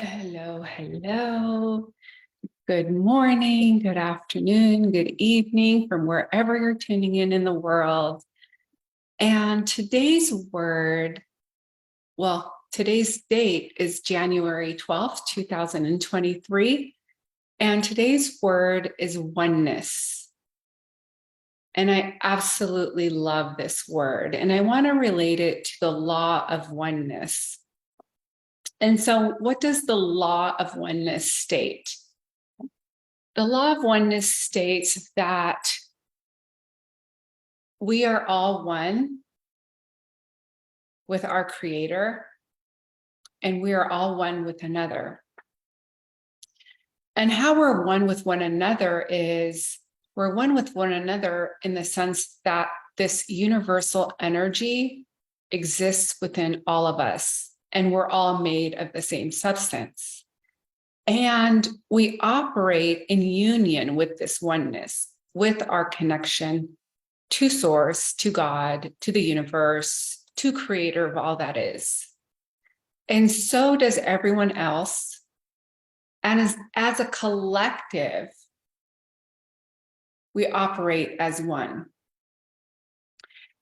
Hello, hello. Good morning, good afternoon, good evening from wherever you're tuning in the world. And today's date is January 12th, 2023. And today's word is oneness. And I absolutely love this word. And I want to relate it to the law of oneness. And so, what does the law of oneness state? The law of oneness states that we are all one with our Creator, and we are all one with another. And how we're one with one another is we're one with one another in the sense that this universal energy exists within all of us, and we're all made of the same substance. And we operate in union with this oneness, with our connection to Source, to God, to the universe, to Creator of all that is. And so does everyone else. And as a collective, we operate as one.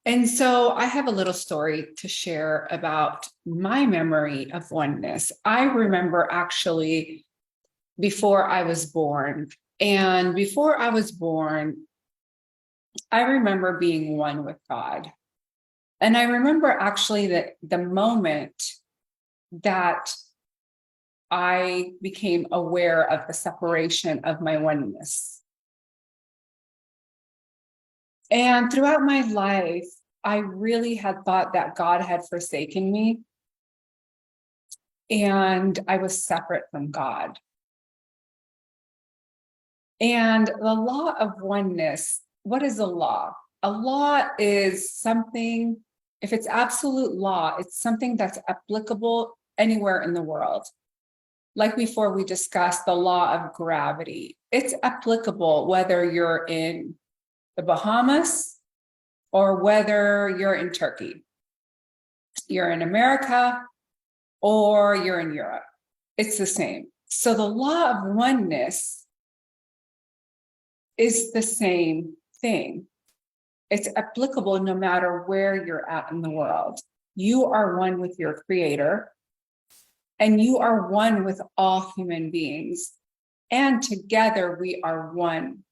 And so I have a little story to share about my memory of oneness. I remember actually before I was born. And before I was born, I remember being one with God. And I remember actually that the moment that I became aware of the separation of my oneness. And throughout my life, I really had thought that God had forsaken me and I was separate from God. And the law of oneness, what is a law? A law is something, if it's absolute law, it's something that's applicable anywhere in the world. Like before, we discussed the law of gravity. It's applicable whether you're in the Bahamas or whether you're in Turkey. You're in America or you're in Europe. It's the same. So the law of oneness is the same thing. It's applicable no matter where you're at in the world. You are one with your Creator, and you are one with all human beings. And together we are one,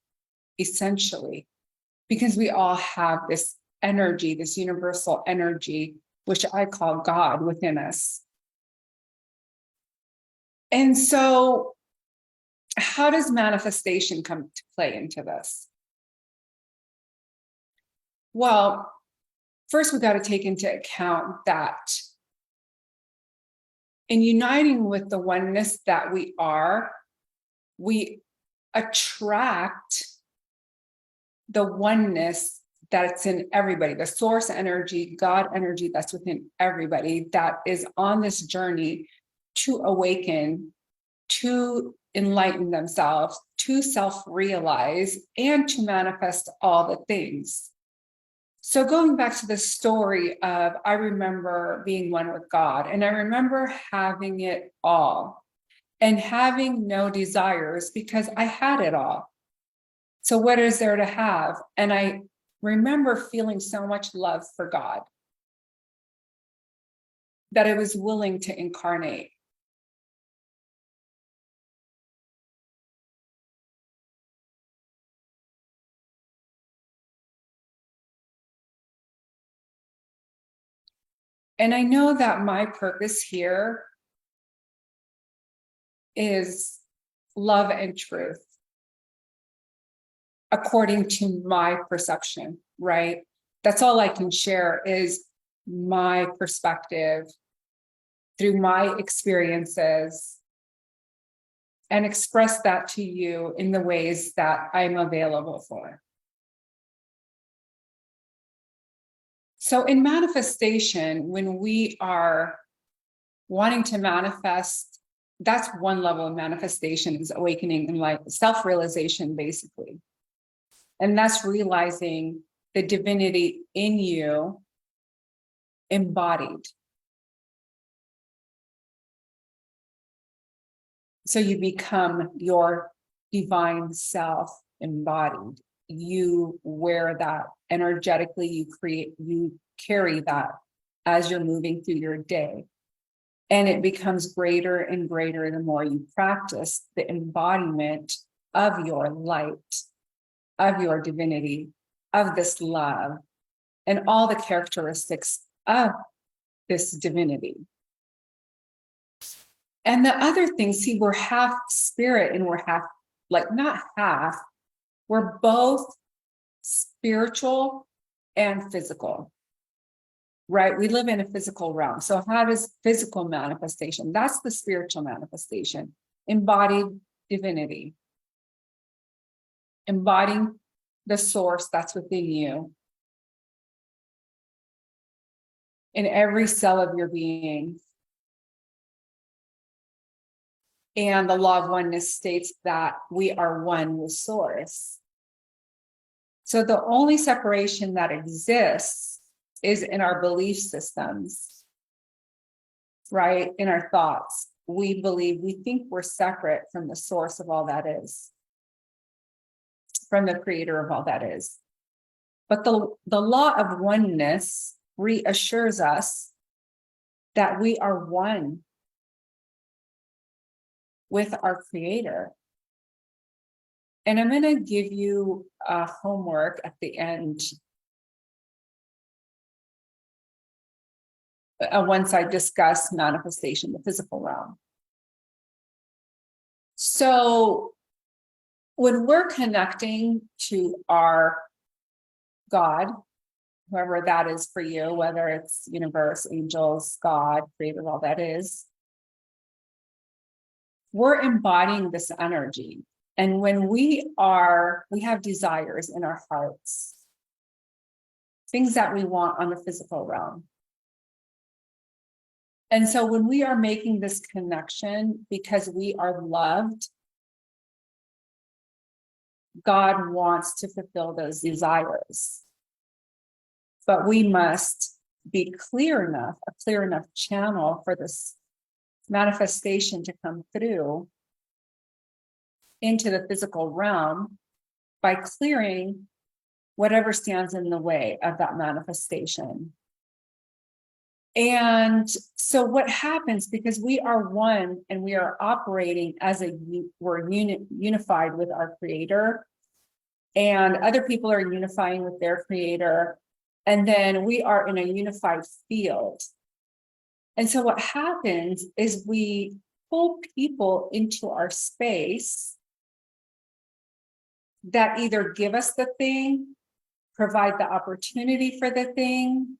essentially, because we all have this energy, this universal energy, which I call God within us. And so, how does manifestation come to play into this? Well, first, we've got to take into account that in uniting with the oneness that we are, we attract the oneness that's in everybody, the source energy, God energy that's within everybody that is on this journey to awaken, to enlighten themselves, to self-realize, and to manifest all the things. So going back to the story of, I remember being one with God, and I remember having it all and having no desires because I had it all. So what is there to have? And I remember feeling so much love for God that I was willing to incarnate. And I know that my purpose here is love and truth, according to my perception, right? That's all I can share is my perspective through my experiences and express that to you in the ways that I'm available for. So in manifestation, when we are wanting to manifest, that's one level of manifestation, is awakening and like self-realization, basically. And that's realizing the divinity in you embodied. So you become your divine self embodied. You wear that energetically, you carry that as you're moving through your day. And it becomes greater and greater the more you practice the embodiment of your light, of your divinity, of this love, and all the characteristics of this divinity. And the other thing, see, we're half spirit and we're half, like not half, we're both spiritual and physical, right? We live in a physical realm. So how does physical manifestation? That's the spiritual manifestation, embodied divinity, embodying the source that's within you in every cell of your being. And the law of oneness states that we are one with source. So the only separation that exists is in our belief systems, right? In our thoughts. We think we're separate from the source of all that is, from the creator of all that is. But the law of oneness reassures us that we are one with our creator. And I'm going to give you a homework at the end. Once I discuss manifestation, the physical realm. So when we're connecting to our God, whoever that is for you, whether it's universe, angels, God, creator, all that is, we're embodying this energy. And when we have desires in our hearts, things that we want on the physical realm. And so when we are making this connection, because we are loved, God wants to fulfill those desires. But we must be clear enough, a clear enough channel for this manifestation to come through into the physical realm by clearing whatever stands in the way of that manifestation. And so what happens, because we are one and we are operating as we're unified with our creator, and other people are unifying with their creator, and then we are in a unified field. And so what happens is we pull people into our space that either give us the thing, provide the opportunity for the thing,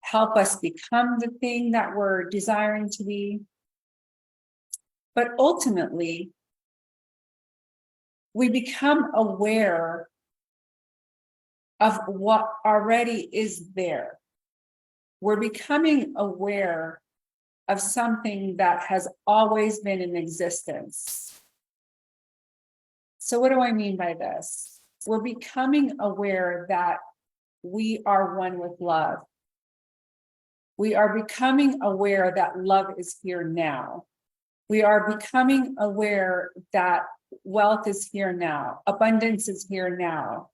help us become the thing that we're desiring to be. But ultimately, we become aware of what already is there. We're becoming aware of something that has always been in existence. So what do I mean by this? We're becoming aware that we are one with love. We are becoming aware that love is here now. We are becoming aware that wealth is here now. Abundance is here now.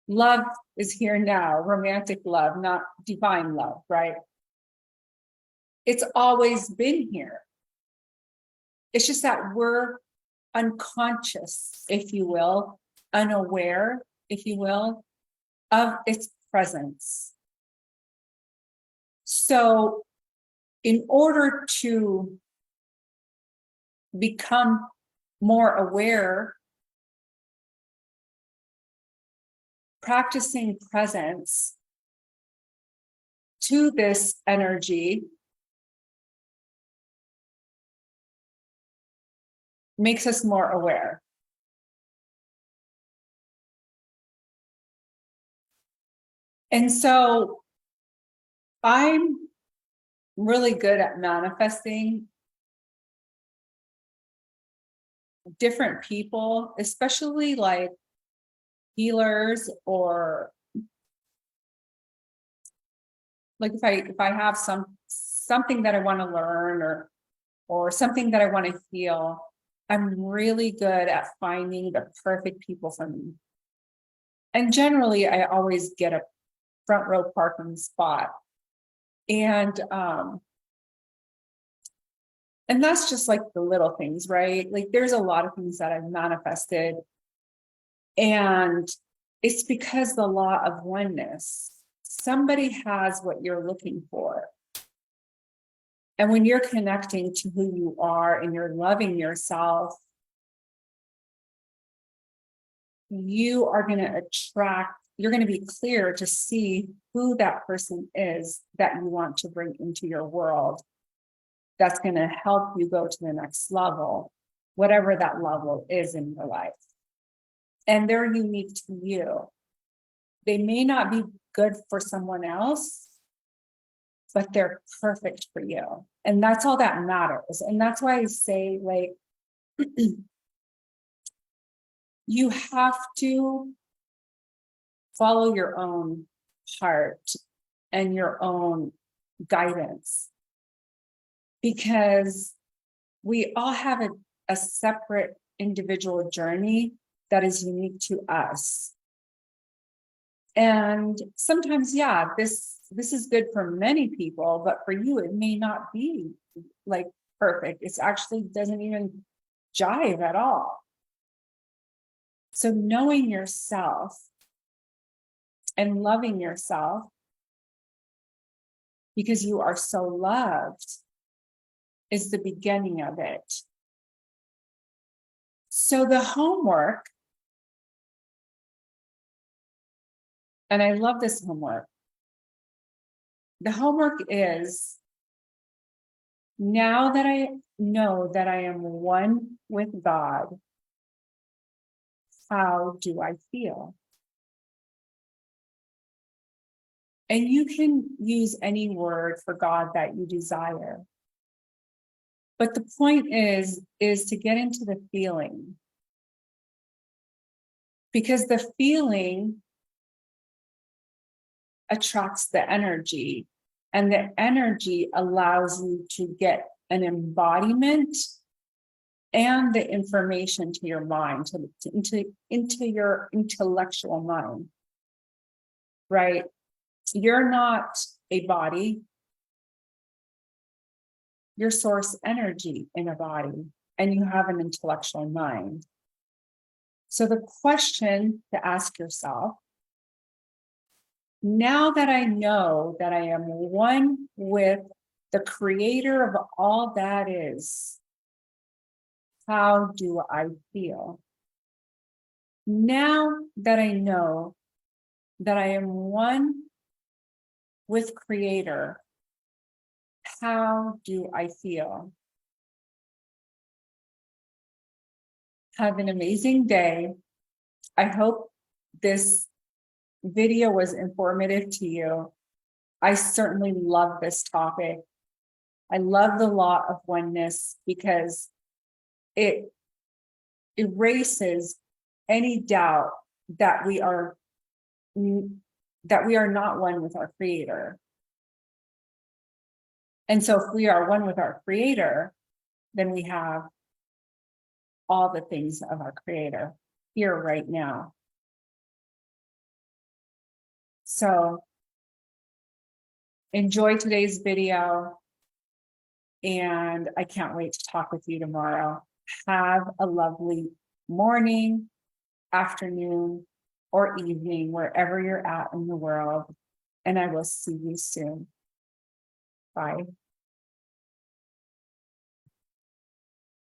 Love is here now. Romantic love, not divine love, right? It's always been here. It's just that we're unconscious, if you will, unaware, if you will, of its presence. So in order to become more aware, practicing presence to this energy makes us more aware. And so I'm really good at manifesting different people, especially like healers, or like if I have something that I want to learn, or something that I want to heal, I'm really good at finding the perfect people for me. And generally, I always get a front row parking spot. And that's just like the little things, right? Like there's a lot of things that I've manifested. And it's because the law of oneness, somebody has what you're looking for. And when you're connecting to who you are and you're loving yourself, you are going to attract, you're going to be clear to see who that person is that you want to bring into your world. That's going to help you go to the next level, whatever that level is in your life. And they're unique to you. They may not be good for someone else, but they're perfect for you. And that's all that matters. And that's why I say, like, you have to follow your own heart and your own guidance, because we all have a separate individual journey that is unique to us. And sometimes, yeah, this is good for many people, but for you, it may not be like perfect. It's actually doesn't even jive at all. So knowing yourself and loving yourself because you are so loved is the beginning of it. So the homework, and I love this homework. The homework is, now that I know that I am one with God, how do I feel? And you can use any word for God that you desire. But the point is to get into the feeling. Because the feeling attracts the energy, and the energy allows you to get an embodiment and the information to your mind, into your intellectual mind, right? You're not a body. You're source energy in a body, and you have an intellectual mind. So the question to ask yourself, now that I know that I am one with the creator of all that is, how do I feel? Now that I know that I am one with creator, how do I feel? Have an amazing day. I hope this video was informative to you. I certainly love this topic. I love the law of oneness because it erases any doubt that we are not one with our creator. And so if we are one with our creator, then we have all the things of our creator here right now. So enjoy today's video, and I can't wait to talk with you tomorrow. Have a lovely morning, afternoon, or evening, wherever you're at in the world, and I will see you soon. Bye.